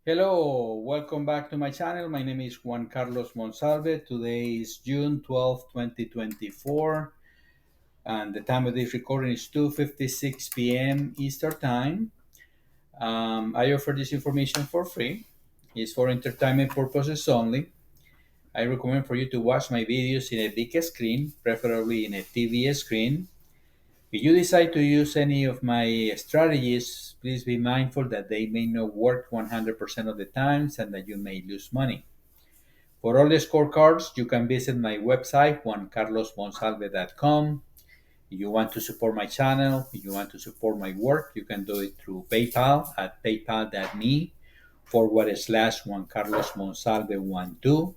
Hello, welcome back to my channel. My name is Juan Carlos Monsalve. Today is June 12th, 2024, and the time of this recording is 2:56 p.m. Eastern Time. I offer this information for free. It's for entertainment purposes only. I recommend for you to watch my videos in a big screen, preferably in a TV screen. If you decide to use any of my strategies, please be mindful that they may not work 100% of the times and that you may lose money. For all the scorecards, you can visit my website, juancarlosmonsalve.com. If you want to support my channel, if you want to support my work, you can do it through PayPal at paypal.me/, Juan Carlos Monsalve 12,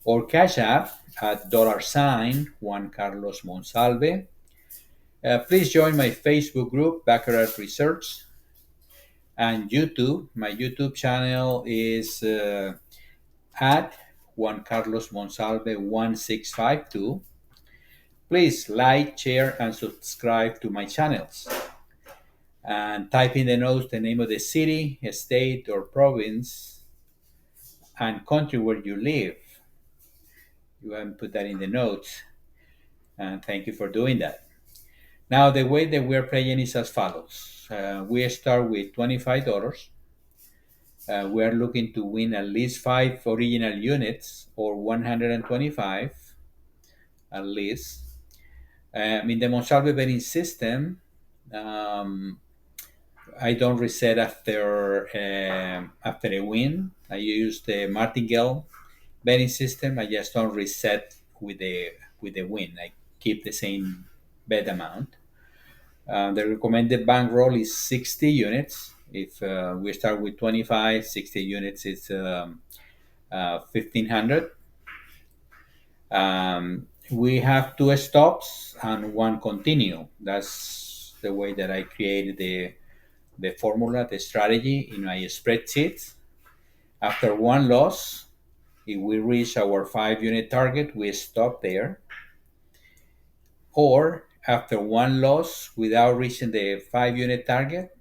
or Cash App at $Juan Carlos Monsalve. Please join my Facebook group, Baccarat Research, and YouTube. My YouTube channel is at Juan Carlos Monsalve 1652. Please like, share, and subscribe to my channels. And type in the notes the name of the city, state, or province and country where you live. You haven't put that in the notes. And thank you for doing that. Now, the way that we're playing is as follows. We start with $25. We are looking to win at least 5 original units or 125 at least. In the Monsalve betting system, um, I don't reset after a win. I use the martingale betting system. I just don't reset with the win. I keep the same bet amount. The recommended bankroll is 60 units. If we start with 25, 60 units is 1500. We have two stops and one continue. That's the way that I created the formula, the strategy in my spreadsheet. After one loss, if we reach our 5 unit target, we stop there. Or after one loss without reaching the 5 unit target,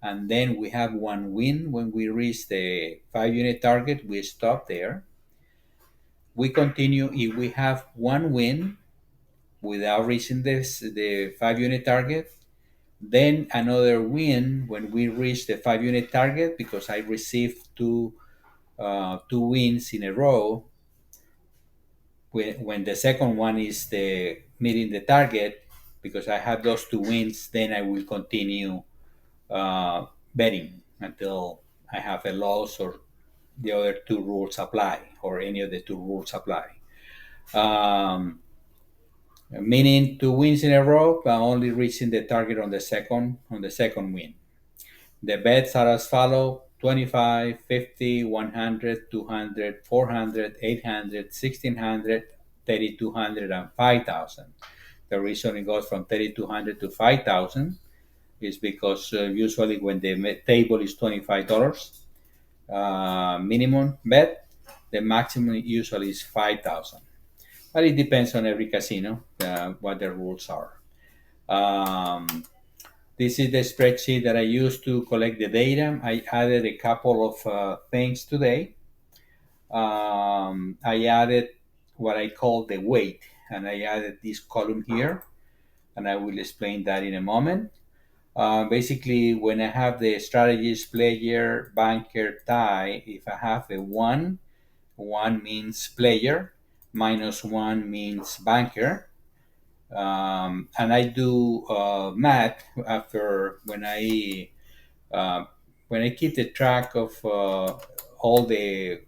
and then we have one win when we reach the 5 unit target, we stop there. We continue if we have one win without reaching the 5 unit target, then another win when we reach the 5 unit target, because I received two wins in a row. When the second one is the meeting the target, because I have those two wins, then I will continue betting until I have a loss or the other two rules apply, or any of the two rules apply. Meaning two wins in a row, but only reaching the target on the second win. The bets are as follow: 25, 50, 100, 200, 400, 800, 1600, 3200, and 5000. The reason it goes from 3200 to 5000 is because usually when the table is $25 minimum bet, the maximum usually is 5000. But it depends on every casino what the rules are. This is the spreadsheet that I use to collect the data. I added a couple of things today. I added what I call the weight, and I added this column here, and I will explain that in a moment. Basically, when I have the strategies, player, banker, tie, if I have a 1, 1 means player, -1 means banker. And I do math after when I keep the track of all the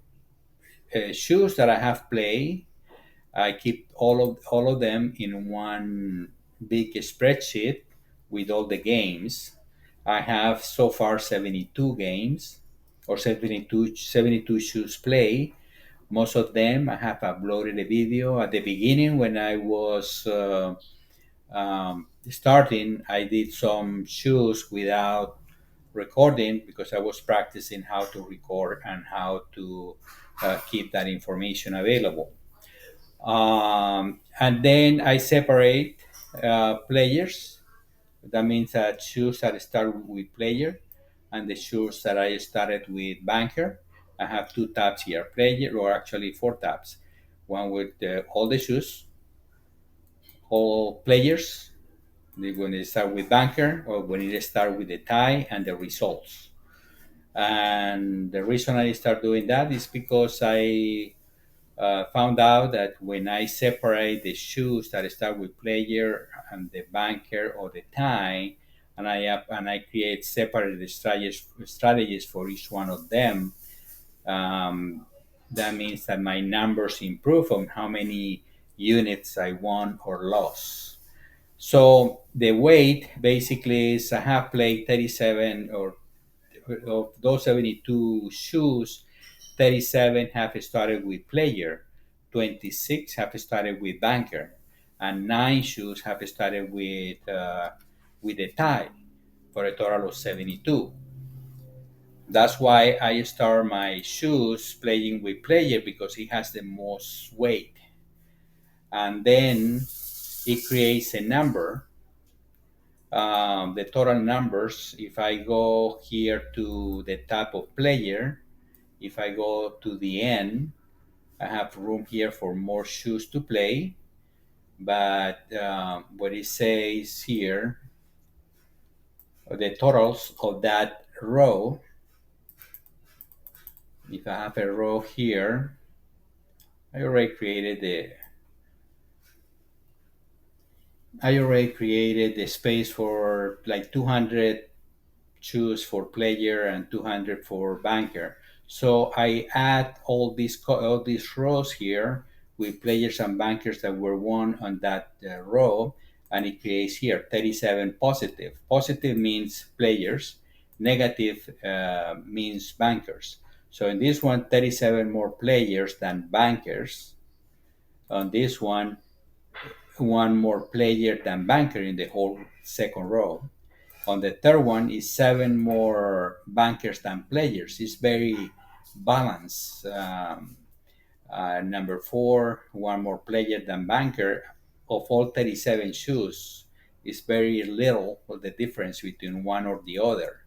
shoes that I have played. I keep all of them in one big spreadsheet with all the games. I have so far 72 games, or 72 shoes play. Most of them I have uploaded a video. At the beginning, when I was starting, I did some shoes without recording, because I was practicing how to record and how to keep that information available. And then I separate players. That means that shoes that start with player. and the shoes that I started with banker. I have two tabs here, player, or actually four tabs. One with all the shoes, all players, when they start with banker, or when they start with the tie and the results. And the reason I start doing that is because I found out that when I separate the shoes that start with player and the banker or the tie, and I create separate strategies for each one of them, um, that means that my numbers improve on how many units I won or lost. So the weight basically is I have played 37 or of those 72 shoes, 37 have started with player, 26 have started with banker, and 9 shoes have started with a tie for a total of 72. That's why I start my shoes playing with player because he has the most weight. And then it creates a number, the total numbers. If I go here to the type of player, if I go to the end, I have room here for more shoes to play. But what it says here, the totals of that row, if I have a row here, I already created the space for like 200 choose for player and 200 for banker. So I add all these rows here with players and bankers that were won on that row, and it creates here 37 positive. Positive means players, negative means bankers. So in this one, 37 more players than bankers. On this one more player than banker in the whole second row. On the third one is seven more bankers than players. It's very balanced. Number four, one more player than banker. Of all 37 shoes, is very little of the difference between one or the other.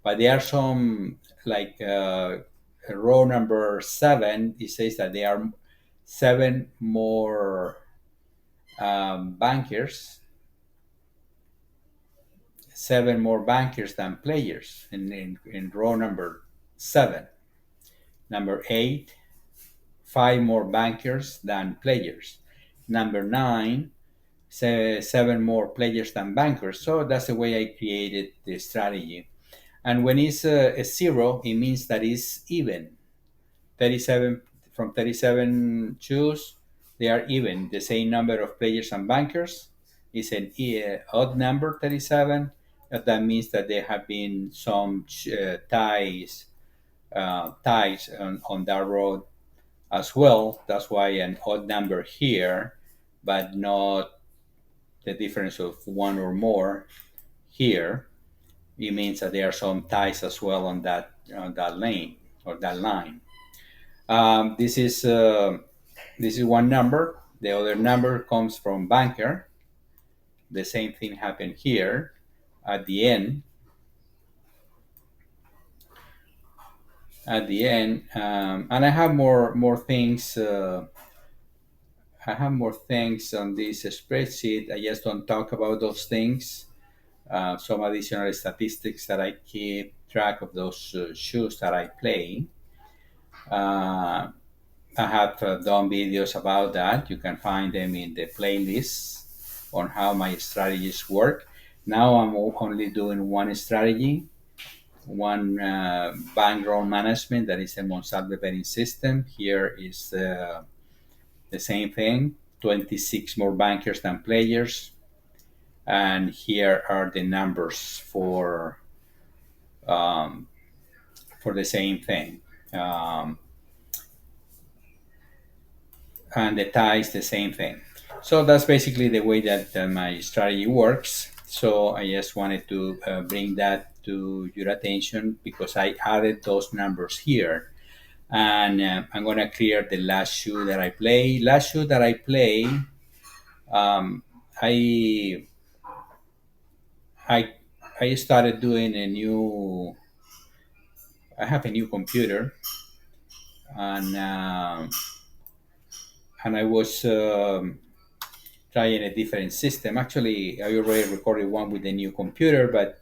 But there are some, like row number seven, it says that there are seven more bankers, seven more bankers than players in row number seven. Number eight, five more bankers than players. Number nine, seven more players than bankers. So that's the way I created the strategy. And when it's a zero, it means that it's even. 37 from 37 choose, they are even. The same number of players and bankers is an odd number, 37. That means that there have been some ties on that road as well. That's why an odd number here, but not the difference of one or more here. It means that there are some ties as well on that lane or that line. This is one number. The other number comes from banker. The same thing happened here at the end. And I have more things. I have more things on this spreadsheet. I just don't talk about those things. Some additional statistics that I keep track of those shoes that I play. Uh, I have done videos about that. You can find them in the playlist on how my strategies work. Now I'm only doing one strategy, one bankroll management, that is a Monsalve betting system. Here is the same thing, 26 more bankers than players. And here are the numbers um, for the same thing. Um, and the tie is the same thing. So that's basically the way that my strategy works. So I just wanted to bring that to your attention because I added those numbers here. And I'm going to clear the last shoe that I play. Last shoe that I play, um, I I I started doing a new. I have a new computer, and I was trying a different system. Actually, I already recorded one with the new computer, but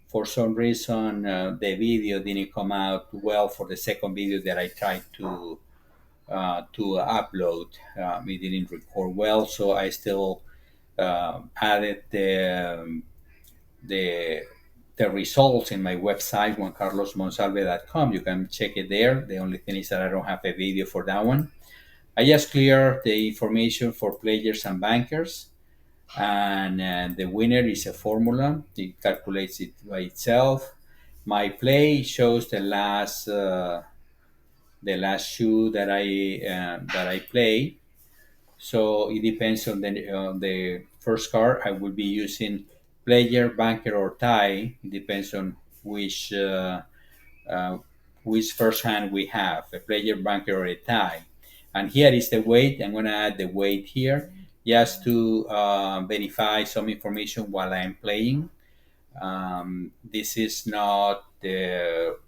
for some reason the video didn't come out well for the second video that I tried to upload. It didn't record well, so I still added the the results in my website, juancarlosmonsalve.com. You can check it there. The only thing is that I don't have a video for that one. I just clear the information for players and bankers, and the winner is a formula. It calculates it by itself. My play shows the last shoe that I play. So it depends on the first card. I will be using player, banker, or tie. It depends on uh, which first hand we have, a player, banker, or a tie. And here is the weight. I'm going to add the weight here just to verify some information while I'm playing. This is not the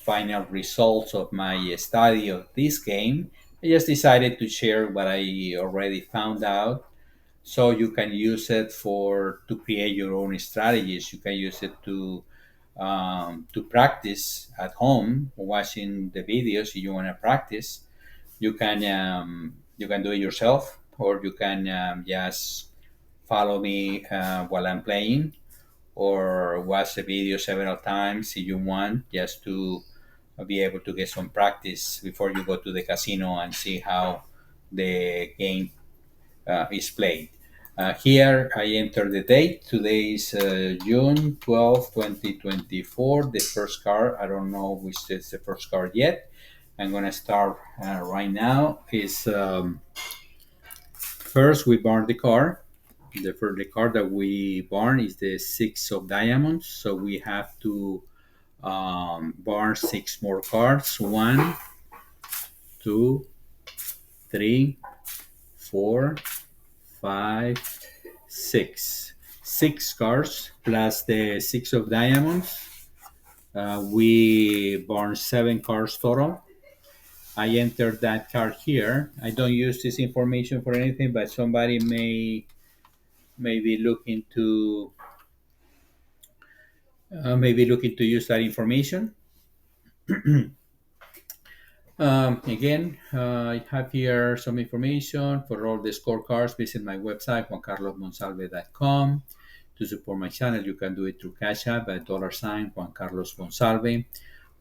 final results of my study of this game. I just decided to share what I already found out, so you can use it for to create your own strategies. You can use it to practice at home, watching the videos. If you want to practice, you can do it yourself, or you can just follow me while I'm playing, or watch the video several times if you want, just to be able to get some practice before you go to the casino and see how the game is played. Here I enter the date. Today is June 12th, 2024. The first card, I don't know which is the first card yet. I'm going to start right now. Is First we burn the card. The card that we burn is the six of diamonds. So we have to burn six more cards. One, two, three, four, five, six. Six cards plus the six of diamonds. We burn seven cards total. I entered that card here. I don't use this information for anything, but somebody may be looking to use that information. Again, I have here some information for all the scorecards. Visit my website, juancarlosmonsalve.com. To support my channel, you can do it through Cash App at $ Juan Carlos Monsalve,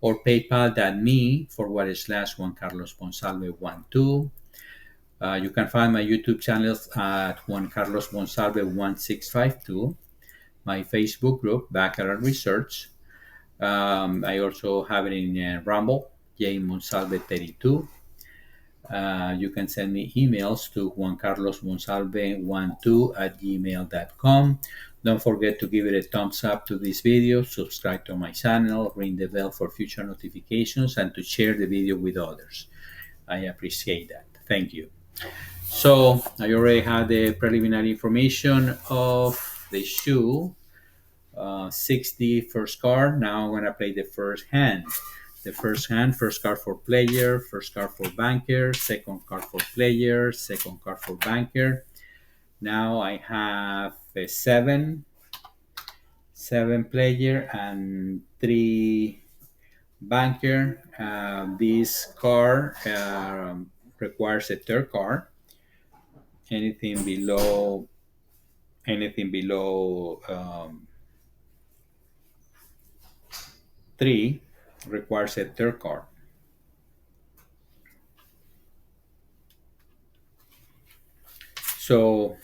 or PayPal.me/Juan Carlos Monsalve 12. You can find my YouTube channel at Juan Carlos Monsalve 1652, my Facebook group, Baccarat Research. I also have it in Rumble, J Monsalve 32. You can send me emails to juancarlosmonsalve12@gmail.com. Don't forget to give it a thumbs up to this video, subscribe to my channel, ring the bell for future notifications, and to share the video with others. I appreciate that. Thank you. So I already had the preliminary information of the shoe. 60 first card. Now I'm going to play the first hand. The first hand, first card for player, first card for banker, second card for player, second card for banker. Now I have a seven player and three banker. This card requires a third card. Anything below three requires a third card. So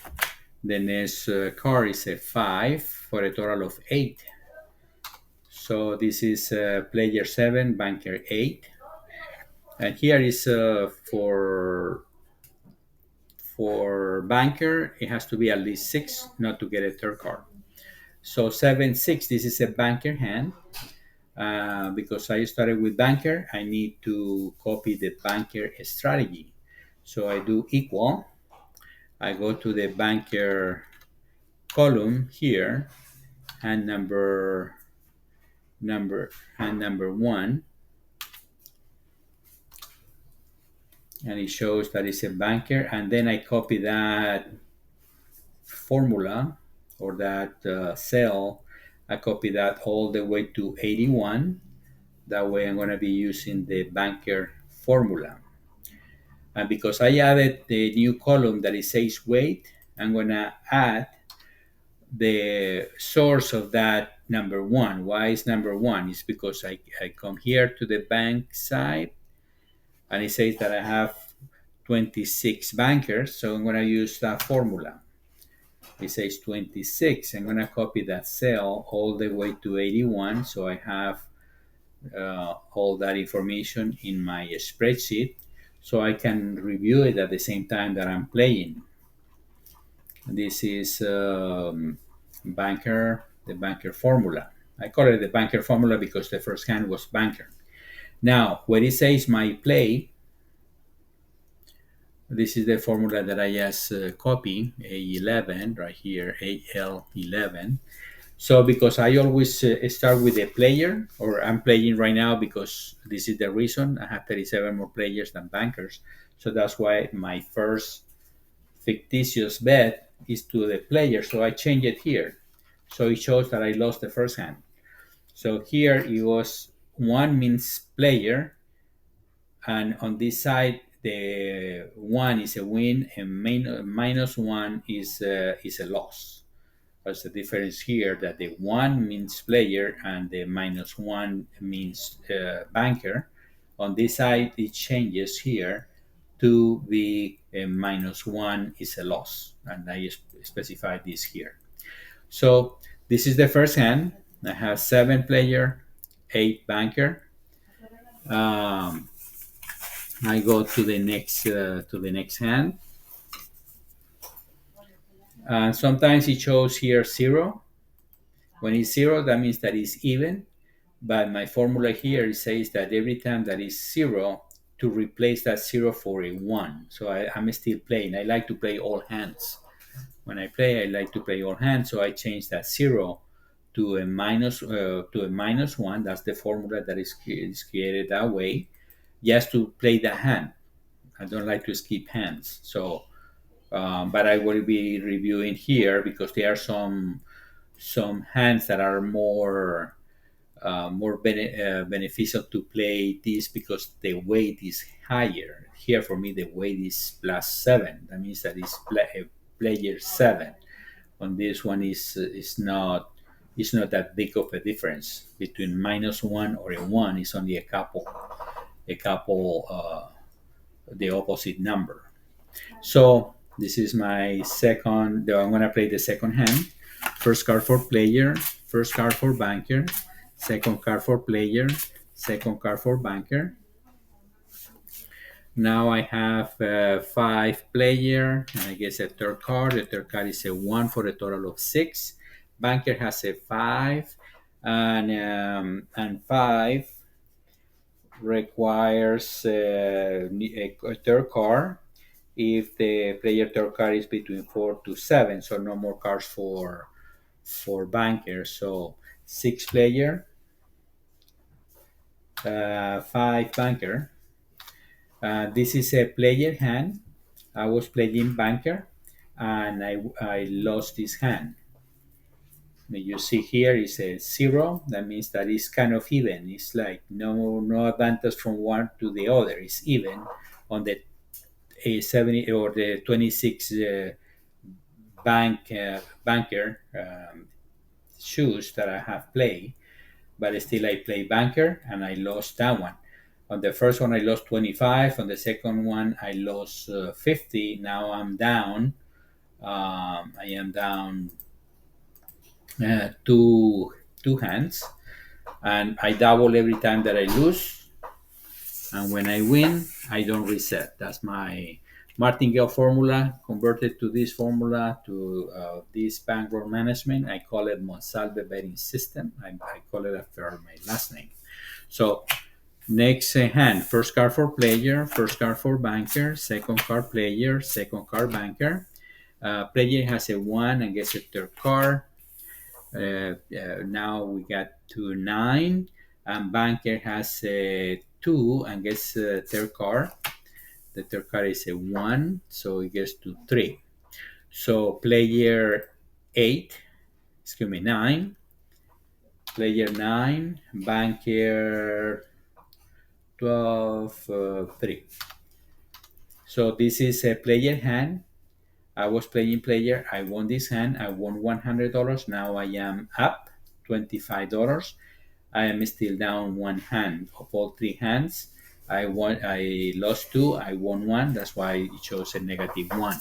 the next card is a five for a total of eight. So this is player seven, banker eight, and here is for banker. It has to be at least six, not to get a third card. So 7 6. This is a banker hand. Because I started with banker, I need to copy the banker strategy. So I do equal. I go to the banker column here, and number number one, and it shows that it's a banker. And then I copy that formula or that cell. I copy that all the way to 81. That way I'm going to be using the banker formula. And because I added the new column that it says weight, I'm going to add the source of that number one. Why is number one? It's because I come here to the bank side and it says that I have 26 bankers. So I'm going to use that formula. It says 26. I'm going to copy that cell all the way to 81. So I have all that information in my spreadsheet so I can review it at the same time that I'm playing. This is the banker formula. I call it the banker formula because the first hand was banker. Now, when it says my play, this is the formula that I just copy, A11, right here, AL11. So because I always start with a player, or I'm playing right now because this is the reason I have 37 more players than bankers. So that's why my first fictitious bet is to the player. So I change it here. So it shows that I lost the first hand. So here it was one means player, and on this side the one is a win and minus one is a loss. There's a difference here that the one means player and the minus one means banker. On this side, it changes here to be a minus one is a loss, and I specify this here. So this is the first hand. I have 7 player, 8 banker. Um, I go to the next hand. Sometimes it shows here 0. When it's 0, that means that it's even. But my formula here says that every time that is 0, to replace that 0 for a 1. So I'm still playing. I like to play all hands. When I play, I like to play all hands. So I change that 0 to a minus 1. That's the formula that is created that way, just to play the hand. I don't like to skip hands. So, but I will be reviewing here because there are some hands that are more beneficial to play this because the weight is higher. Here for me, the weight is +7. That means that it's player 7. On this one is not that big of a difference between minus 1 or a 1. It's only a couple the opposite number. So this is my second. I'm gonna play the second hand. First card for player, first card for banker, second card for player, second card for banker. Now I have 5 player, and I guess a third card. The third card is a 1 for a total of 6. Banker has a 5, and 5 requires a third card if the player third card is between 4 to 7. So no more cards for bankers. So 6 player, 5 banker. This is a player hand. I was playing banker, and I lost this hand. You see here is a 0. That means that it's kind of even. It's like no advantage from one to the other. It's even on the 70 or the 26 banker shoes that I have played, but still I play banker and I lost that one. On the first one I lost 25. On the second one I lost 50. Now I'm down. I am down two hands, and I double every time that I lose. And when I win, I don't reset. That's my martingale formula converted to this formula to this bankroll management. I call it Monsalve betting system. I call it after my last name. So next hand, first card for player, first card for banker, second card player, second card banker. Player has a 1 and gets a third card. Now we got to 9, and banker has a 2 and gets a third card. The third card is a 1, so it gets to 3. So player 8, excuse me, 9, player 9, banker 12, 3. So this is a player hand. I was playing player. I won this hand. I won $100. Now I am up $25. I am still down one hand of all three hands. I lost two. I won one. That's why it shows a -1.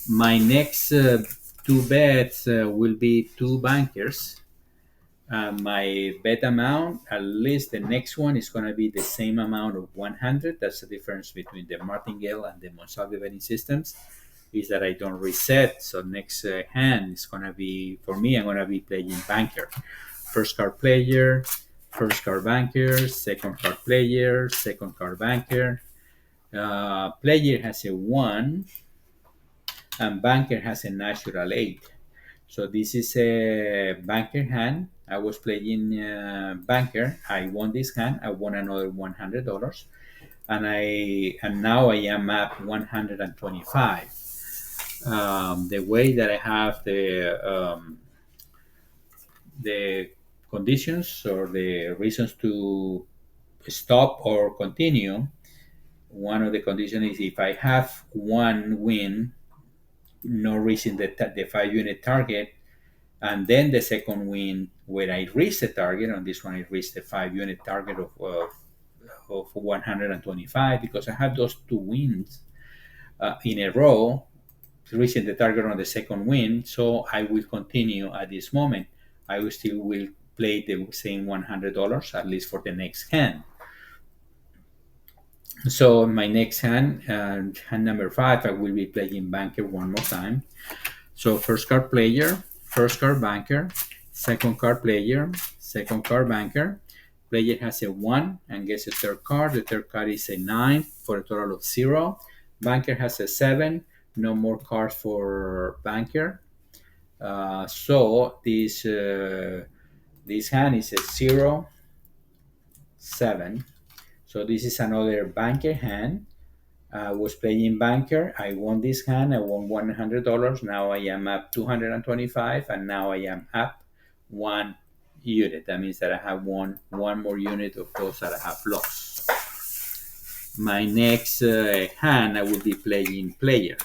My next two bets will be two bankers. My bet amount, at least the next one, is going to be the same amount of 100. That's the difference between the Martingale and the Monsalve betting systems, is that I don't reset. So next hand is going to be, for me, I'm going to be playing banker. First card player, first card banker, second card player, second card banker. Player has a 1 and banker has a natural 8. So this is a banker hand. I was playing banker. I won this hand. I won another $100, and now I am at 125. The way that I have the conditions or the reasons to stop or continue. One of the conditions is if I have one win, no reaching the 5 unit target, and then the second win where I reached the target. On this one, I reached the 5 unit target of 125 because I had those two wins in a row, reaching the target on the second win. So I will continue at this moment. I will still will play the same $100 at least for the next hand. So my next hand, hand number 5, I will be playing banker one more time. So first card player, first card banker, second card player, second card banker. Player has a 1 and gets a third card. The third card is a 9 for a total of 0. Banker has a 7, no more cards for banker. So this hand is a 0, 7. So this is another banker hand. I was playing banker. I won this hand. I won $100. Now I am up 225, and now I am up 1 unit. That means that I have won one more unit of those that I have lost. My next hand, I will be playing player.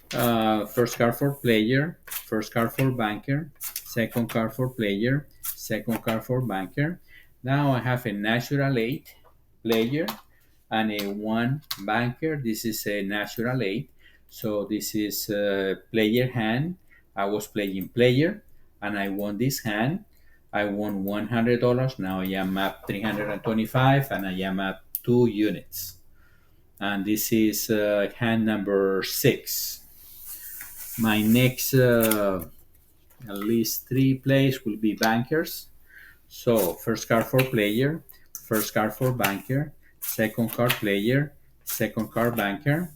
First card for player, first card for banker, second card for player, second card for banker. Now I have a natural 8 player and a 1 banker. This is a natural 8. So this is a player hand. I was playing player and I won this hand. I won $100. Now I am up 325 and I am up 2 units. And this is hand number 6. My next at least 3 plays will be bankers. So first card for player, first card for banker, second card player, second card banker.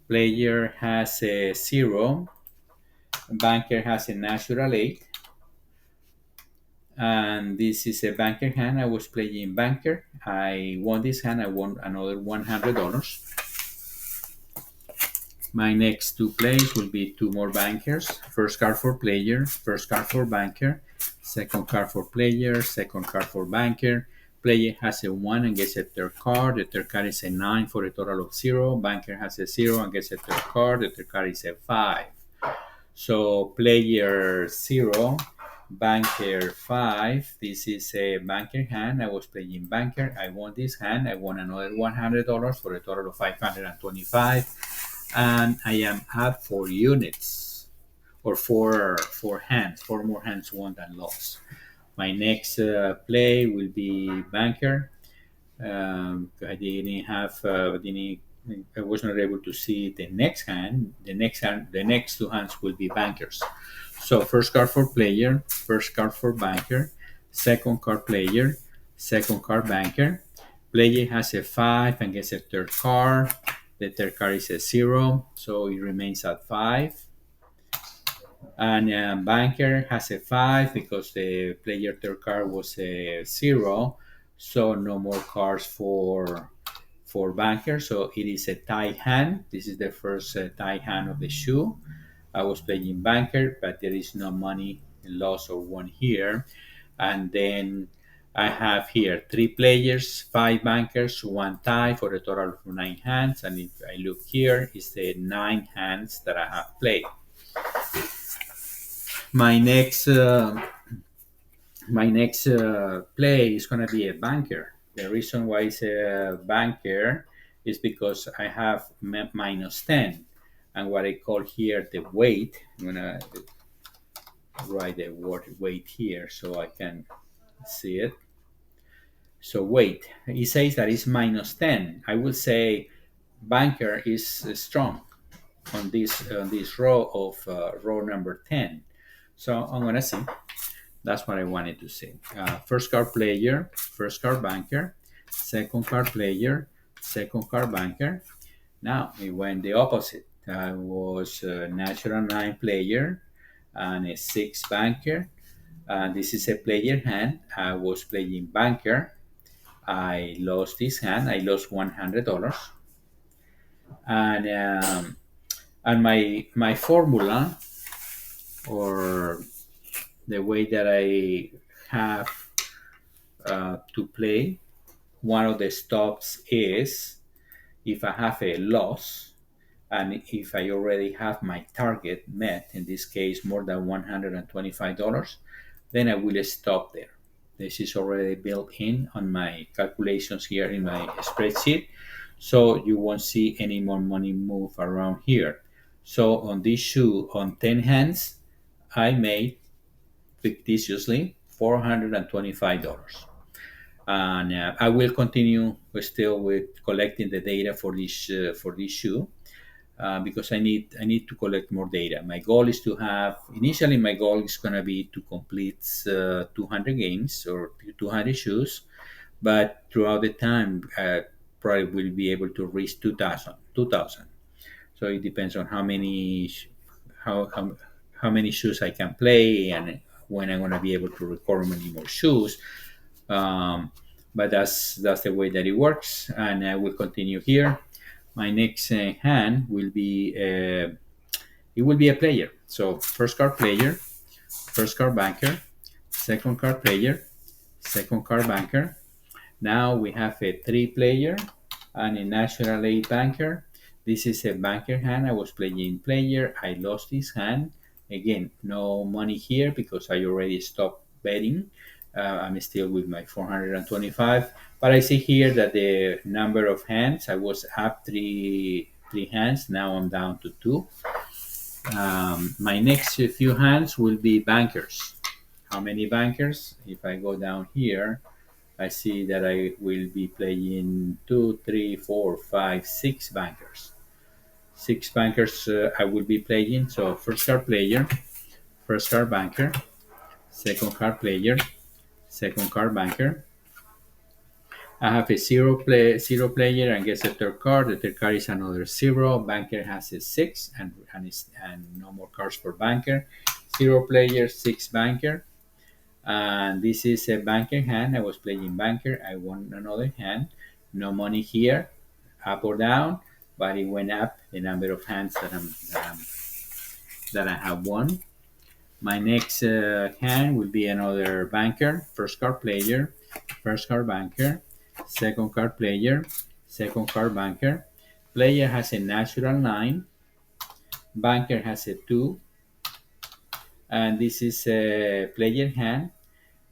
Player has a 0, banker has a natural 8, and this is a banker hand. I was playing banker. I won this hand. I won another $100. My next 2 plays will be 2 more bankers. First card for player, first card for banker, second card for player, second card for banker. Player has a 1 and gets a third card. The third card is a 9 for a total of 0. Banker has a 0 and gets a third card. The third card is a 5. So player 0, banker 5. This is a banker hand. I was playing banker. I won this hand. I won another $100 for a total of 525. And I am at 4 units, or four more hands won than lost. My next play will be banker. I didn't have, I was not able to see the next hand. The next 2 hands will be bankers. So first card for player, first card for banker, second card player, second card banker. Player has a 5 and gets a third card. The third card is a 0, so it remains at 5. And banker has a 5 because the player third card was a 0, so no more cards for banker. So it is a tie hand. This is the first tie hand of the shoe. I was playing banker, but there is no money loss or won here. And then I have here 3 players, 5 bankers, 1 tie for a total of 9 hands. And if I look here, it's the 9 hands that I have played. My next play is going to be a banker. The reason why it's a banker is because I have minus 10, and what I call here the weight. I'm going to write the word weight here so I can see it. So weight, it says that it's minus 10. I will say banker is strong on this row of row number 10. So I'm going to see. That's what I wanted to say. First card player, first card banker, second card player, second card banker. Now it went the opposite. I was a natural 9 player and a 6 banker. This is a player hand. I was playing banker. I lost this hand. I lost $100. And my formula, or the way that I have to play, one of the stops is if I have a loss and if I already have my target met, in this case more than $125, then I will stop there. This is already built in on my calculations here in my spreadsheet, so you won't see any more money move around here. So on this shoe, on 10 hands, I made fictitiously $425. And I will continue still with collecting the data for this shoe, because I need to collect more data. My goal is to have, initially my goal is going to be to complete 200 games or 200 shoes, but throughout the time probably will be able to reach 2,000. So it depends on how many shoes I can play and when I'm going to be able to record many more shoes. um, but that's the way that it works, and I will continue here. My next hand will be it will be a player. So first card player, first card banker, second card player, second card banker. Now we have a 3 player and a natural 8 banker. This is a banker hand. I was playing player. I lost this hand. Again, no money here because I already stopped betting. I'm still with my 425. But I see here that the number of hands, I was up three hands. Now I'm down to 2. My next few hands will be bankers. How many bankers? If I go down here, I see that I will be playing 2, 3, 4, 5, 6 bankers. 6 bankers I will be playing. So first card player, first card banker, second card player, second card banker. I have a zero player and gets a third card. The third card is another 0. Banker has a 6 and no more cards for banker. 0 player, 6 banker. And this is a banker hand. I was playing banker. I won another hand. No money here, up or down, but it went up the number of hands that I have won. My next hand will be another banker. First card player, first card banker, second card player, second card banker. Player has a natural 9. Banker has a 2. And this is a player hand.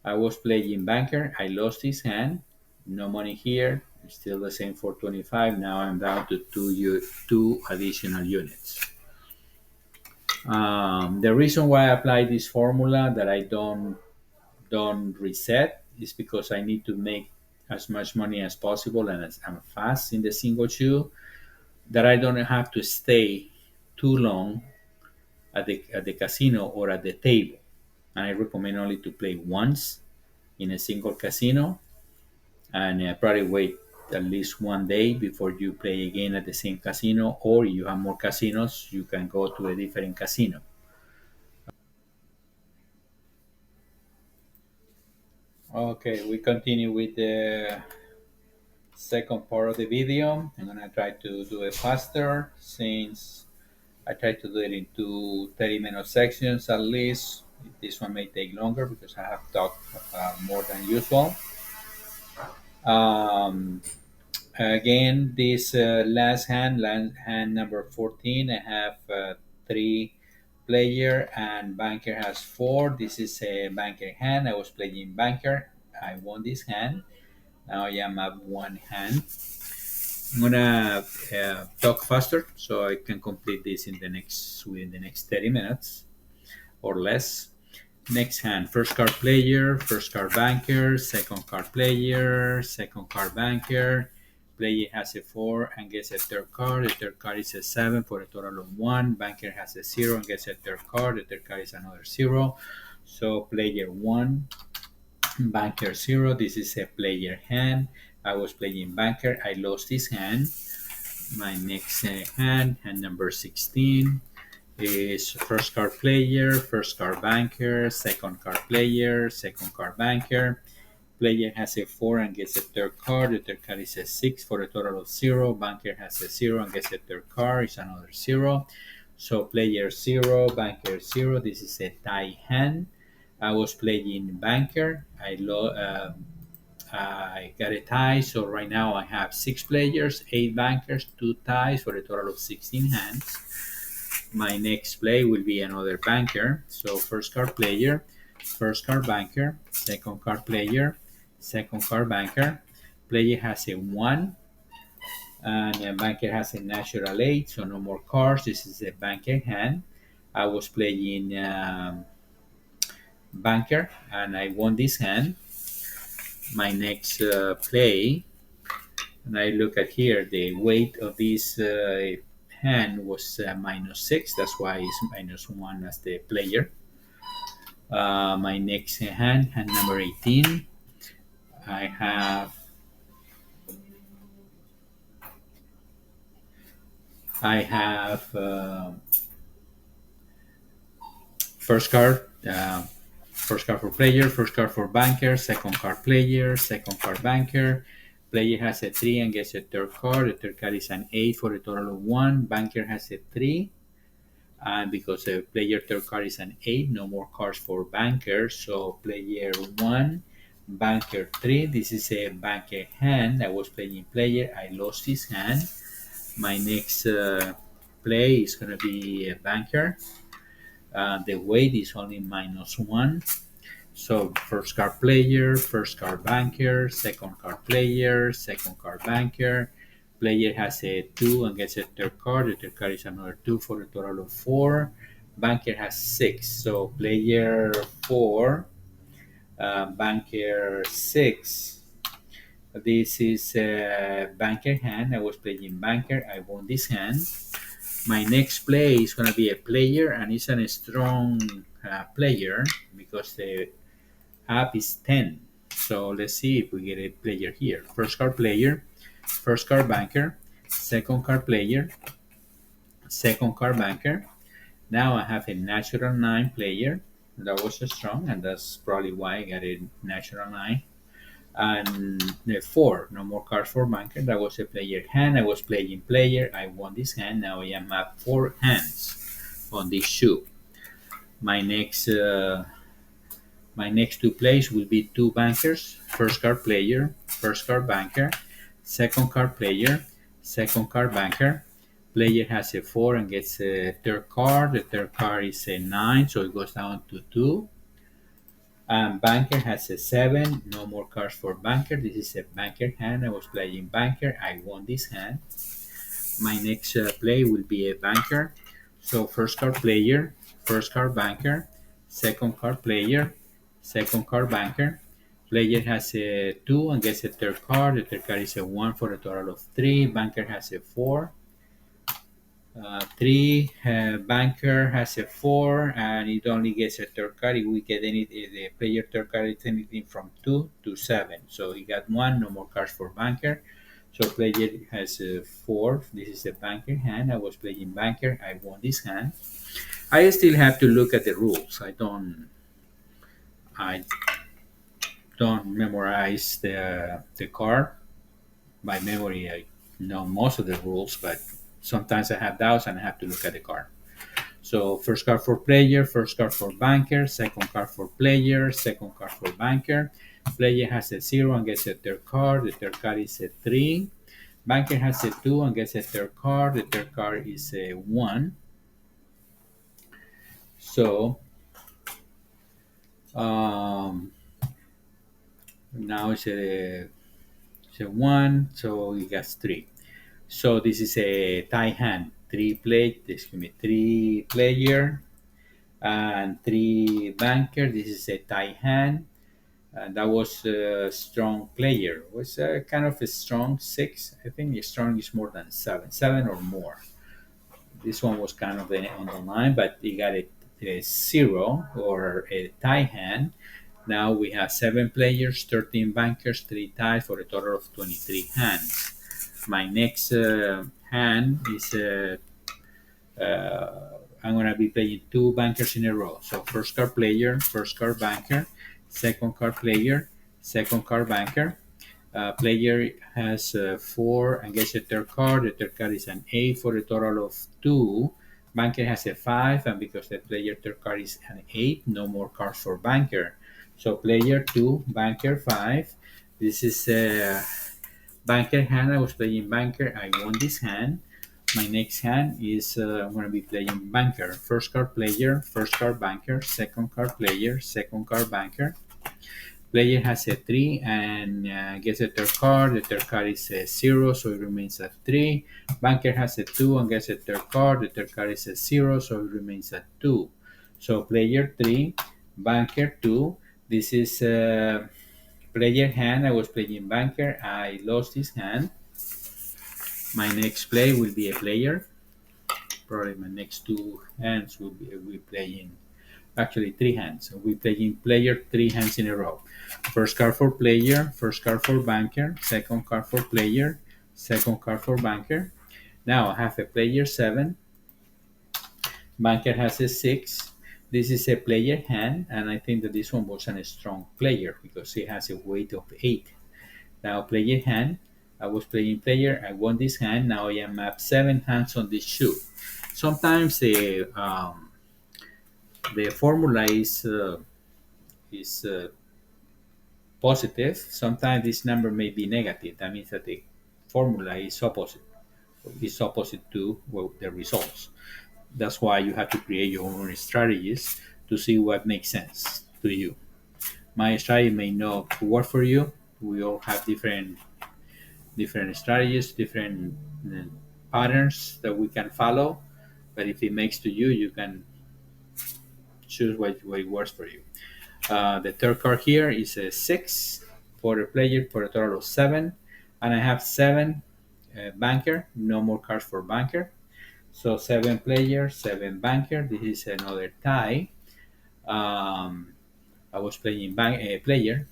I was playing banker. I lost his hand. No money here. Still the same for 25. Now I'm down to two additional units. The reason why I apply this formula that I don't reset is because I need to make as much money as possible and as I'm fast in the single shoe, that I don't have to stay too long at the casino or at the table. And I recommend only to play once in a single casino, and probably wait at least one day before you play again at the same casino, or you have more casinos, you can go to a different casino. Okay, we continue with the second part of the video. I'm gonna try to do it faster since I try to do it into 30-minute sections at least. This one may take longer because I have talked more than usual. Um, Again, this last hand number 14, I have three player and banker has four. This is a banker hand. I was playing banker. I won this hand. Now I am at one hand. I'm gonna talk faster so I can complete this in the next within the next 30 minutes or less. Next hand, first card player, first card banker, second card player, second card banker. Player has a four and gets a third card. The third card is a seven for a total of one. Banker has a zero and gets a third card. The third card is another zero. So player one, banker zero. This is a player hand. I was playing banker. I lost this hand. My next hand number 16 is first card player, first card banker, second card player, second card banker. Player has a 4 and gets a third card. The third card is a 6 for a total of 0. Banker has a 0 and gets a third card. It's another 0. So player 0, banker 0. This is a tie hand. I was playing banker. I got a tie. So right now I have 6 players, 8 bankers, 2 ties for a total of 16 hands. My next play will be another banker. So first card player, first card banker, second card player, second card banker. Player has a 1 and a banker has a natural 8, so no more cards. This is a banker hand. I was playing banker and I won this hand. My next play, and I look at here, the weight of this hand was -6. That's why it's -1 as the player. My next hand number 18. I have I have first card, first card for player, first card for banker, second card player, second card banker. Player has a 3 and gets a third card. The third card is an 8 for a total of 1. Banker has a 3, and because the player third card is an 8, no more cards for banker. So player 1, banker 3. This is a banker hand. I was playing player. I lost this hand. My next play is going to be a banker. The weight is only -1. So first card player, first card banker, second card player, second card banker. Player has a 2 and gets a third card. The third card is another 2 for a total of 4. Banker has 6. So player 4, banker 6. This is a banker hand. I was playing banker. I won this hand. My next play is going to be a player, and it's a strong player because the app is 10. So let's see if we get a player here. First card player, first card banker, second card player, second card banker. Now I have a natural 9 player. That was strong, and that's probably why I got a natural 9. And the 4, no more cards for banker. That was a player hand. I was playing player. I won this hand. Now I am at 4 hands on this shoe. My next My next two plays will be two bankers, first card player, first card banker, second card player, second card banker. Player has a 4 and gets a third card. The third card is a 9, so it goes down to 2. And banker has a 7, no more cards for banker. This is a banker hand. I was playing banker. I won this hand. My next play will be a banker. So first card player, first card banker, second card player, second card banker. Player has a 2 and gets a third card. The third card is a 1 for a total of 3. Banker has a 4. 3. Banker has a 4 and it only gets a third card. If we get any, the player third card is anything from 2 to 7. So he got 1, no more cards for banker. So player has a 4. This is a banker hand. I was playing banker. I won this hand. I still have to look at the rules. I don't memorize the card by memory. I know most of the rules, but sometimes I have doubts and I have to look at the card. So first card for player, first card for banker, second card for player, second card for banker. Player has a 0 and gets a third card. The third card is a 3. Banker has a 2 and gets a third card. The third card is a 1. So um, now it's a 1, so he gets 3. So this is a tie hand. Three player and 3 banker. This is a tie hand. That was a strong player. It was kind of a strong 6. I think the strong is more than 7, 7 or more. This one was kind of on the line, but he got a 0 or a tie hand. Now we have 7 players, 13 bankers, 3 ties for a total of 23 hands. My next hand is I'm going to be playing 2 bankers in a row. So first card player, first card banker, second card player, second card banker. Player has 4 and gets a third card. The third card is an 8 for a total of 2. Banker has a 5, and because the player third card is an 8, no more cards for banker. So player 2, banker 5. This is a banker hand. I was playing banker. I won this hand. My next hand is I'm going to be playing banker. First card player, first card banker, second card player, second card banker. Player has a 3 and gets a third card. The third card is a 0, so it remains at 3. Banker has a 2 and gets a third card. The third card is a 0, so it remains at 2. So player 3, banker 2. This is player hand. I was playing banker. I lost this hand. My next play will be a player. Probably my next 2 hands will be playing. Actually, 3 hands. So we playing player 3 hands in a row. First card for player, first card for banker, second card for player, second card for banker. Now I have a player 7. Banker has a 6. This is a player hand, and I think that this one was a strong player because it has a weight of 8. Now player hand. I was playing player. I won this hand. Now I am at 7 hands on this shoe. Sometimes the formula is positive. Sometimes this number may be negative. That means that the formula is opposite to well, the results. That's why you have to create your own strategies to see what makes sense to you. My strategy may not work for you. We all have different strategies, different uh, patterns that we can follow. But if it makes to you, you can choose what works for you. The third card here is a 6 for the player for a total of 7. And I have 7 banker, no more cards for banker. So 7 player, 7 banker. This is another tie. Um, I was playing player,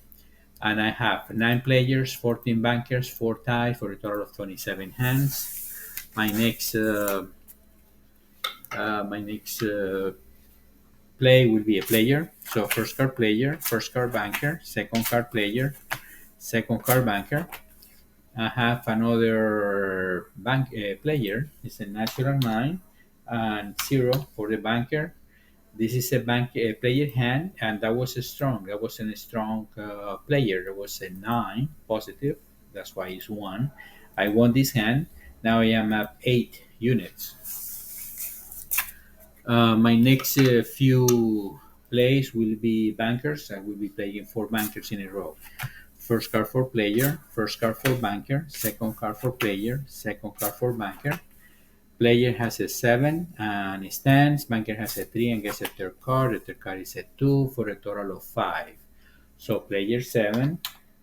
and I have 9 players, 14 bankers, 4 ties for a total of 27 hands. My next play will be a player. So first card player, first card banker, second card player, second card banker. I have another player. It's a natural 9 and 0 for the banker. This is a player hand, and that was a strong. That was a strong player. That was a 9 positive. That's why it's 1. I won this hand. Now I am at 8 units. My next few plays will be bankers. I will be playing 4 bankers in a row. First card for player, first card for banker, second card for player, second card for banker. Player has a 7 and it stands. Banker has a 3 and gets a third card. The third card is a 2 for a total of 5. So player 7,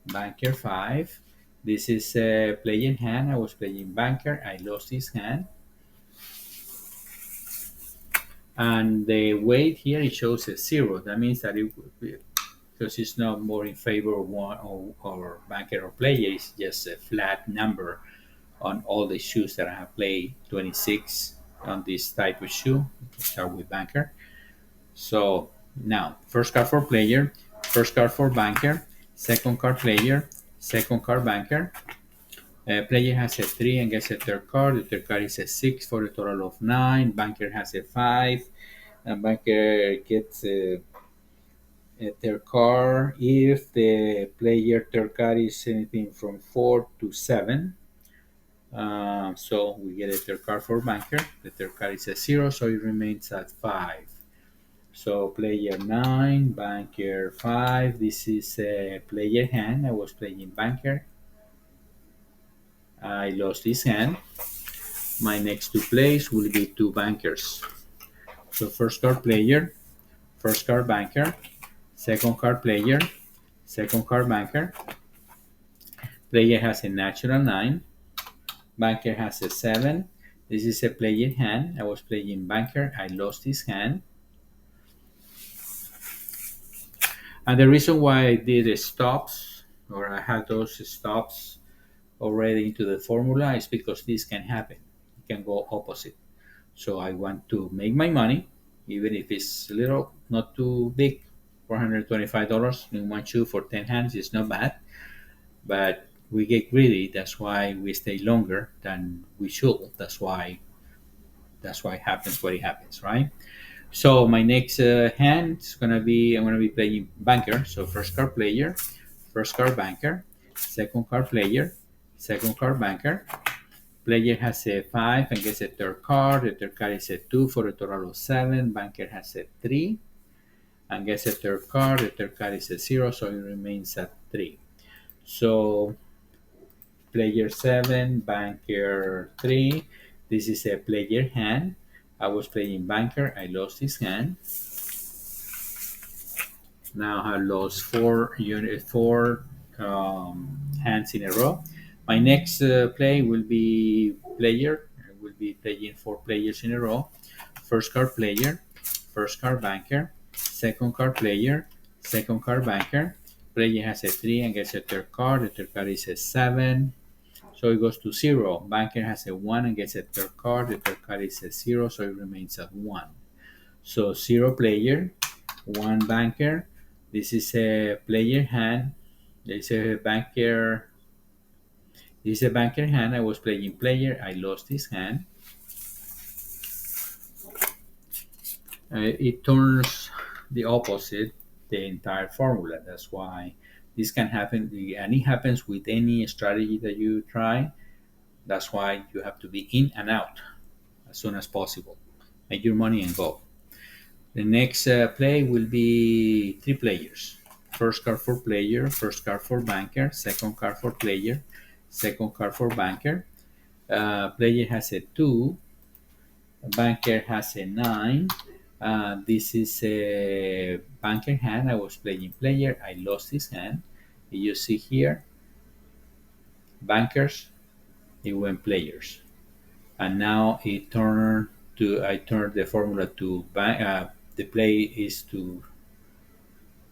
banker 5. This is a player hand. I was playing banker. I lost this hand. And the weight here it shows a 0. That means that because it's not more in favor of one or banker or player, it's just a flat number on all the shoes that I have played. 26 on this type of shoe. Start with banker. So now first card for player, first card for banker. Second card player, second card banker. Player has a 3 and gets a third card. The third card is a 6 for a total of 9. Banker has a 5. And banker gets a third card if the player third card is anything from 4 to 7. So we get a third card for banker. The third card is a 0, so it remains at 5. So player 9, banker 5. This is a player hand. I was playing banker. I lost this hand. My next two plays will be two bankers. So first card banker, second card player, second card banker. Player has a natural 9. Banker has a 7. This is a player hand. I was playing banker. I lost this hand. And the reason why I did stops, or I had those stops already into the formula, is because this can happen. It can go opposite. So I want to make my money, even if it's a little, not too big. $425 in one shoe for 10 hands is not bad, but we get greedy. That's why we stay longer than we should. That's why it happens what it happens, right? So my next hand is gonna be, I'm gonna be playing banker. So first card player, first card banker, second card player, second card banker. Player has a 5 and gets a third card. The third card is a 2 for a total of 7. Banker has a 3 and gets a third card. The third card is a 0, so it remains at 3. So player 7, banker 3. This is a player hand. I was playing banker. I lost his hand. Now I lost four hands in a row. My next play will be player. I will be playing 4 players in a row. First card player, first card banker, second card player, second card banker. Player has a 3 and gets a third card. The third card is a 7. So it goes to 0. Banker has a 1 and gets a third card. The third card is a 0, so it remains at 1. So 0 player, 1 banker. This is a player hand. This is a banker. This is a banker hand. I was playing player. I lost this hand. It turns the opposite the entire formula. That's why this can happen, and it happens with any strategy that you try. That's why you have to be in and out as soon as possible. Make your money and go. The next play will be 3 players. First card for player, first card for banker, second card for player, second card for banker. Player has a 2, banker has a 9. This is a banker hand. I was playing player. I lost this hand. You see here, bankers, it went players. And now I turned the formula to the play is to,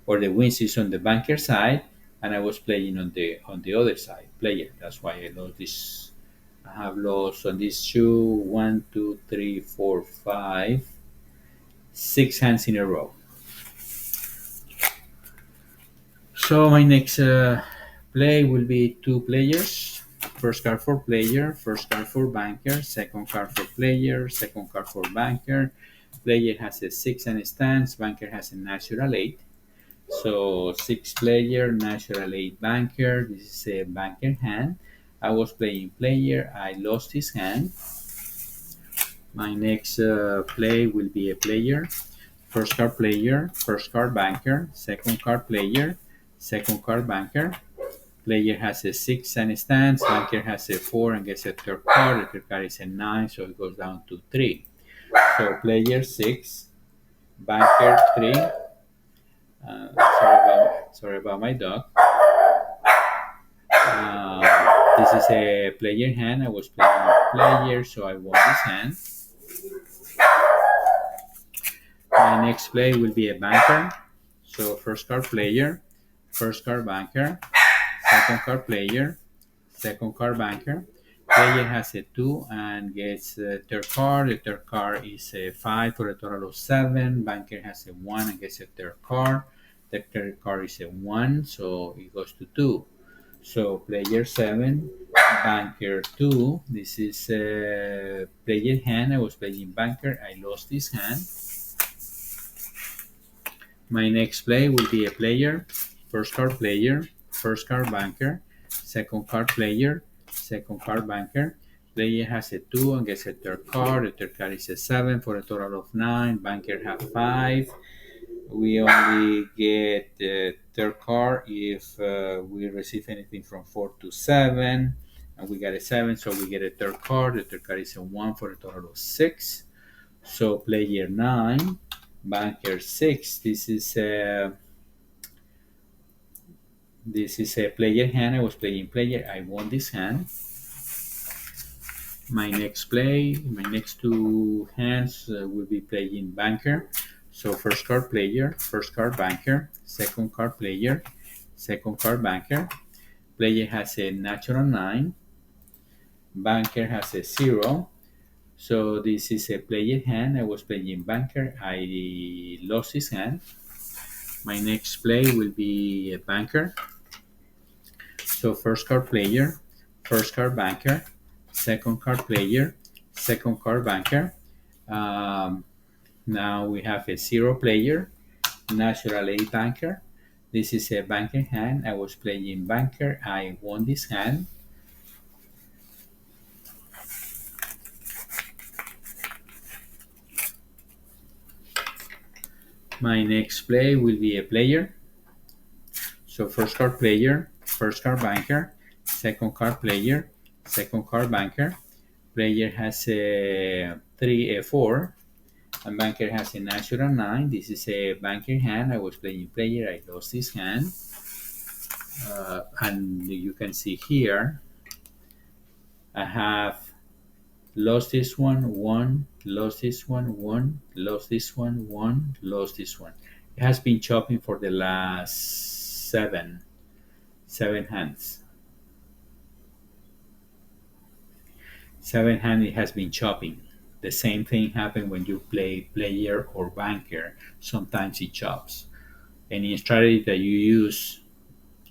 or the wins is on the banker side, and I was playing on the other side, player. That's why I lost this. I have lost on this shoe 1, 2, 3, 4, 5, 6 hands in a row. So my next play will be 2 players. First card for player, first card for banker, second card for player, second card for banker. Player has a 6 and a stance, banker has a natural 8. So 6 player, natural 8 banker. This is a banker hand. I was playing player. I lost his hand. My next play will be a player. First card player, first card banker, second card player, second card banker. Player has a 6 and a stance. Banker has a 4 and gets a third card. The third card is a 9, so it goes down to 3. So player 6, banker 3. Sorry about my dog. This is a player hand. I was playing a player, so I won this hand. My next play will be a banker. So first card player, first card banker, second card player, second card banker. Player has a 2 and gets a third card. The third card is a 5 for a total of 7. Banker has a 1 and gets a third card. The third card is a 1, so it goes to 2. So player 7, banker 2. This is player hand. I was playing banker. I lost this hand. My next play will be a player. First card player, first card banker, second card player, second card banker. Player has a 2 and gets a third card. The third card is a 7 for a total of 9. Banker have 5. We only get the third card if we receive anything from 4 to 7. And we got a 7, so we get a third card. The third card is a 1 for a total of 6. So player 9, banker 6. This is a player hand. I was playing player. I won this hand. My next two hands will be playing banker. So first card player, first card banker, second card player, second card banker. Player has a natural 9. Banker has a 0. So this is a player hand. I was playing banker. I lost his hand. My next play will be a banker. So first card player, first card banker, second card player, second card banker. Um, Now we have a 0 player, natural 8 banker. This is a banker hand. I was playing banker. I won this hand. My next play will be a player. So first card player, first card banker, second card player, second card banker. Player has a 3, a 4, and banker has a natural 9. This is a banker hand. I was playing player. I lost this hand. And you can see here, I have lost this one, lost this one, lost this one, lost this one. It has been chopping for the last seven hands. 7 hand it has been chopping. The same thing happens when you play player or banker. Sometimes it chops. Any strategy that you use,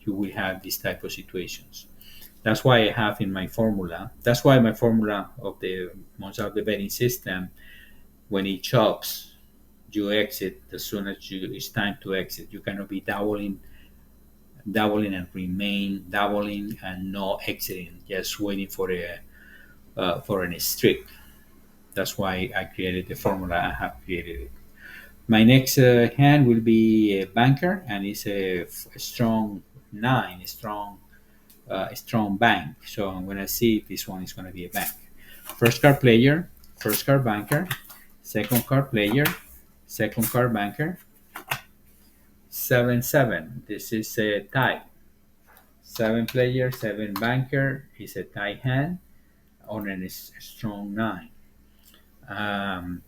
you will have these type of situations. That's why I have in my formula. That's why my formula of the Monsalve betting system, when it chops, you exit as soon as it's time to exit. You cannot be doubling and remain doubling and no exiting, just waiting for an streak. That's why I created the formula I have created it. My next hand will be a banker, and it's a strong 9, a strong bank. So I'm gonna see if this one is gonna be a bank. First card player, first card banker, second card player, second card banker. 7-7. This is a tie. 7 player, 7 banker is a tie hand on a strong 9. Um,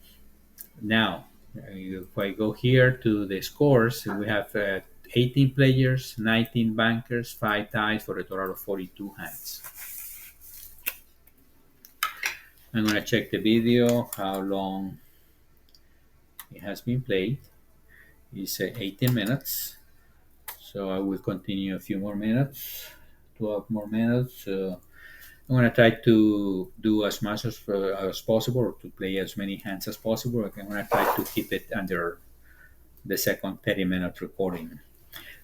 Now, if I go here to the scores, we have 18 players, 19 bankers, 5 ties for a total of 42 hands. I'm going to check the video, how long it has been played. It's 18 minutes. So I will continue a few more minutes, 12 more minutes. I'm going to try to do as much as possible, or to play as many hands as possible. I'm going to try to keep it under the second 30-minute recording.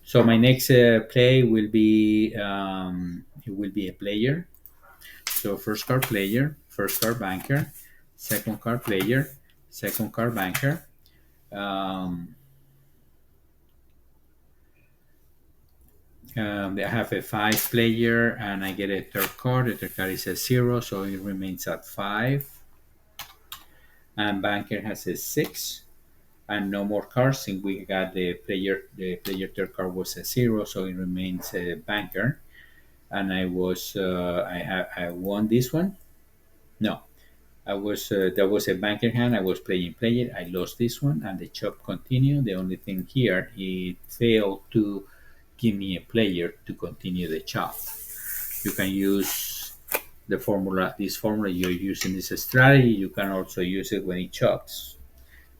So my next play will be it will be a player. So first card player, first card banker, second card player, second card banker. I have a 5 player and I get a third card. The third card is a 0, so it remains at 5. And banker has a 6. And no more cards since we got the player third card was a 0, so it remains a banker. And I won this one. No, there was a banker hand. I was playing player. I lost this one, and the chop continued. The only thing here, it failed to give me a player to continue the chop. You can use this formula you're using this strategy. You can also use it when it chops.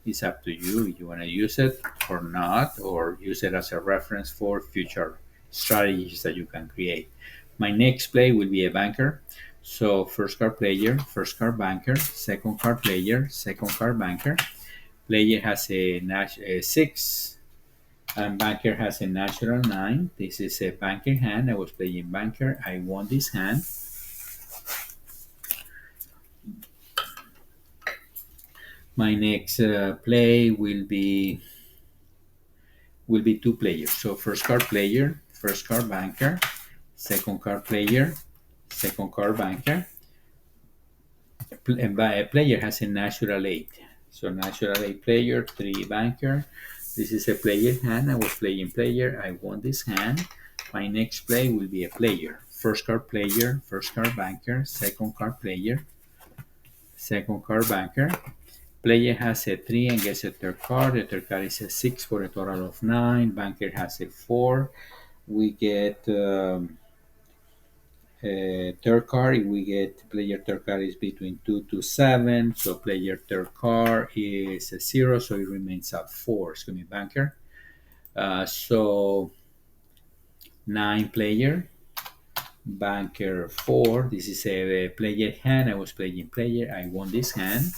It's up to you if you want to use it or not, or use it as a reference for future strategies that you can create. My next play will be a banker. So first card player, first card banker, second card player, second card banker. Player has a 6 and banker has a natural 9. This is a banker hand. I was playing banker. I won this hand. My next play will be two players. So first card player, first card banker, second card player, second card banker. A player has a natural 8. So natural 8 player, 3 banker. This is a player hand. I was playing player. I won this hand. My next play will be a player. First card player, first card banker, second card player, second card banker. Player has a 3 and gets a third card. The third card is a 6 for a total of 9. Banker has a 4. We get third card. If we get player third card is between 2 to 7. So player third card is a 0. So it remains at 4. It's going to be banker. So 9 player. Banker 4. This is a player hand. I was playing player. I won this hand.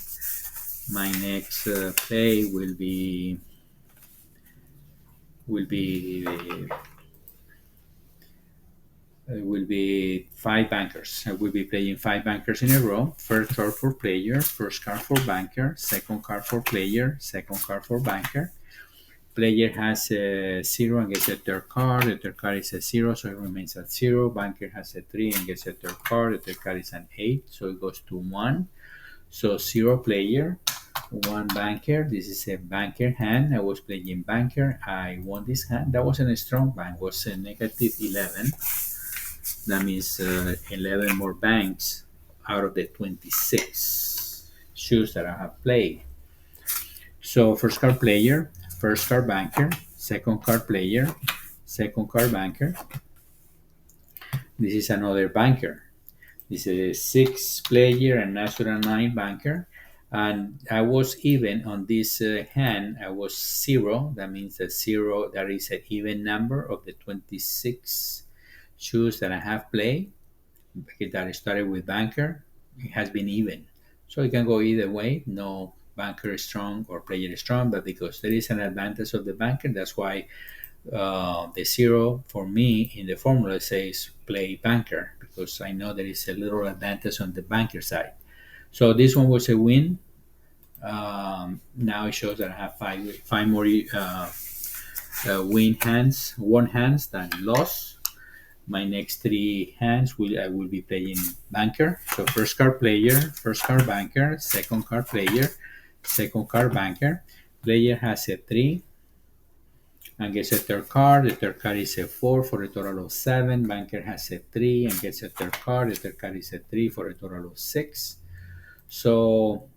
My next play will be will be will be 5 bankers. I will be playing 5 bankers in a row. First card for player, first card for banker, second card for player, second card for banker. Player has a 0 and gets a third card. The third card is a 0, so it remains at 0. Banker has a 3 and gets a third card. The third card is an 8, so it goes to 1. So 0 player, 1 banker. This is a banker hand. I was playing banker. I won this hand. That wasn't a strong bank. It was a negative 11. That means 11 more banks out of the 26 shoes that I have played. So first card player, first card banker, second card player, second card banker. This is another banker. This is a 6 player and natural 9 banker. And I was even on this hand. I was 0. That means that 0, that is an even number of the 26 shoes that I have played. That I started with banker. It has been even. So it can go either way. No banker is strong or player is strong, but because there is an advantage of the banker, that's why the 0 for me in the formula says play banker, because I know there is a little advantage on the banker side. So this one was a win. Now it shows that I have five more won hands than loss. My next 3 hands I will be playing banker. So first card player, first card banker, second card player, second card banker. Player has a 3 and gets a third card. The third card is a 4 for a total of 7. Banker has a 3 and gets a third card. The third card is a 3 for a total of 6. So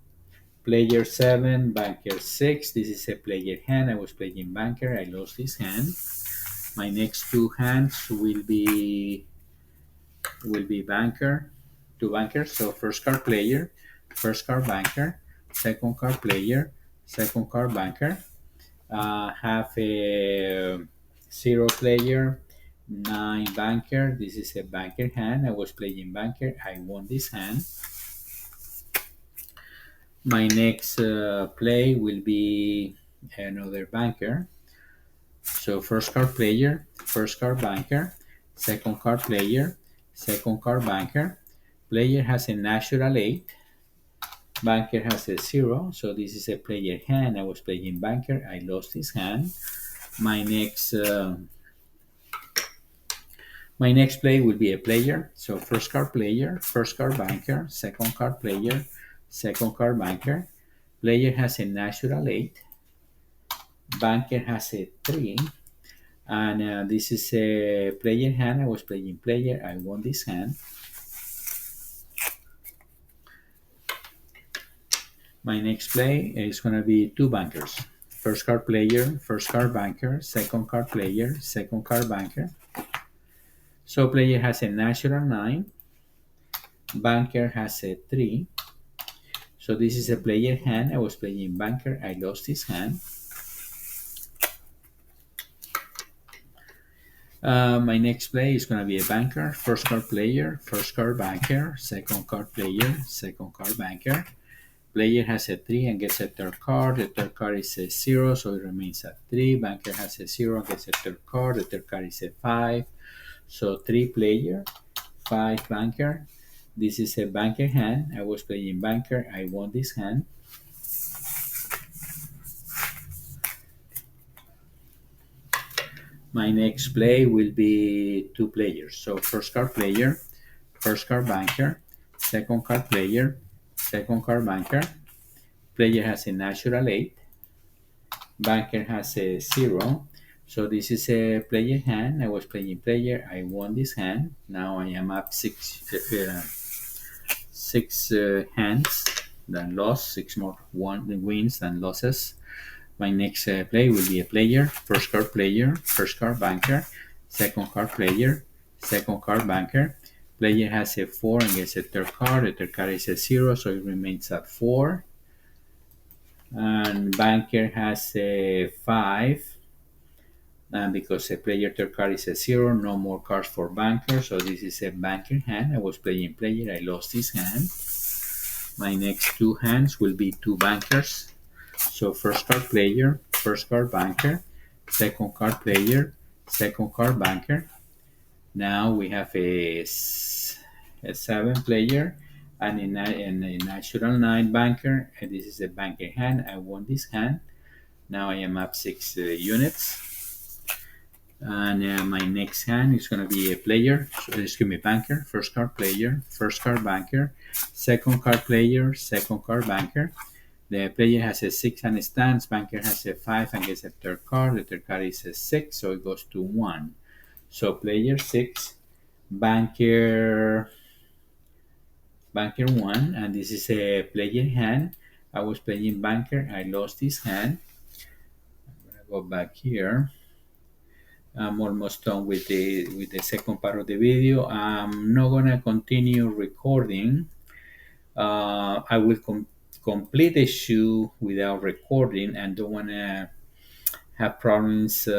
player 7, banker 6. This is a player hand. I was playing banker. I lost this hand. My next 2 hands will be banker, 2 bankers. So first card player, first card banker, second card player, second card banker. Have a 0 player, 9 banker. This is a banker hand. I was playing banker. I won this hand. My next play will be another banker. So first card player, first card banker, second card player, second card banker. Player has a natural 8. Banker has a 0. So this is a player hand. I was playing banker. I lost this hand. My next play will be a player. So first card player, first card banker, second card player, second card banker. Player has a natural 8. Banker has a 3. And this is a player hand. I was playing player. I won this hand. My next play is going to be 2 bankers. First card player, first card banker, second card player, second card banker. So player has a natural 9. Banker has a 3. So this is a player hand. I was playing banker. I lost this hand. My next play is going to be a banker. First card player, first card banker, second card player, second card banker. Player has a 3 and gets a third card. The third card is a 0, so it remains at 3. Banker has a 0 and gets a third card. The third card is a 5. So 3 player, 5 banker. This is a banker hand. I was playing banker. I won this hand. My next play will be 2 players. So first card player, first card banker, second card player, second card banker. Player has a natural 8. Banker has a 0. So this is a player hand. I was playing player. I won this hand. Now I am up six hands than loss. 6 more wins than losses. My next play will be a player. First card player. First card banker. Second card player. Second card banker. Player has a 4 and gets a third card. The third card is a 0, so it remains at 4. And banker has a 5. And because a player third card is a 0, no more cards for banker. So this is a banker hand. I was playing player. I lost this hand. My next 2 hands will be 2 bankers. So first card player, first card banker, second card player, second card banker. Now we have a 7 player and a natural 9 banker. And this is a banker hand. I won this hand. Now I am up 6 units. And my next hand is going to be a player, banker, first card player, first card banker, second card player, second card banker. The player has a 6 and stands, banker has a 5 and gets a third card. The third card is a 6, so it goes to 1. So player 6, banker 1, and this is a player hand. I was playing banker, I lost this hand. I'm going to go back here. I'm almost done with the second part of the video. I'm not gonna continue recording. I will complete the shoe without recording, and don't wanna have problems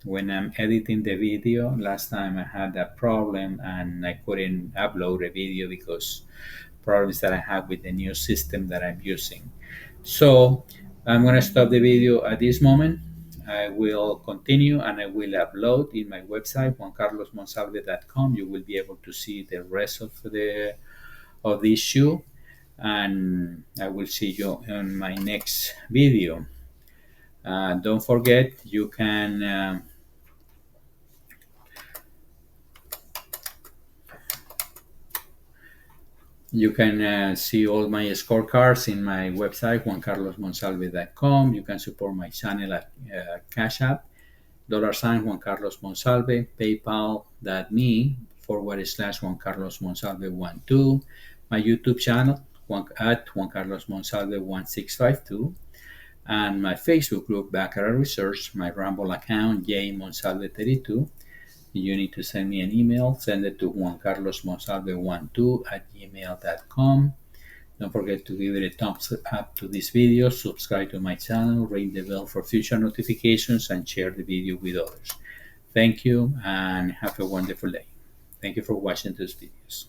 when I'm editing the video. Last time I had that problem and I couldn't upload a video because problems that I have with the new system that I'm using. So I'm gonna stop the video at this moment. I will continue and I will upload in my website juancarlosmonsalve.com. You will be able to see the rest of the issue, and I will see you in my next video. Don't forget, you can see all my scorecards in my website juancarlosmonsalve.com. You can support my channel at Cash App $Juan Carlos Monsalve, paypal.me/Juan Carlos Monsalve 12, my YouTube channel at Juan Carlos Monsalve 1652, and my Facebook group Baccarat Research, my Rumble account J Monsalve 32. If you need to send me an email, send it to juancarlosmonsalve12@gmail.com. Don't forget to give it a thumbs up to this video, subscribe to my channel, ring the bell for future notifications, and share the video with others. Thank you and have a wonderful day. Thank you for watching these videos.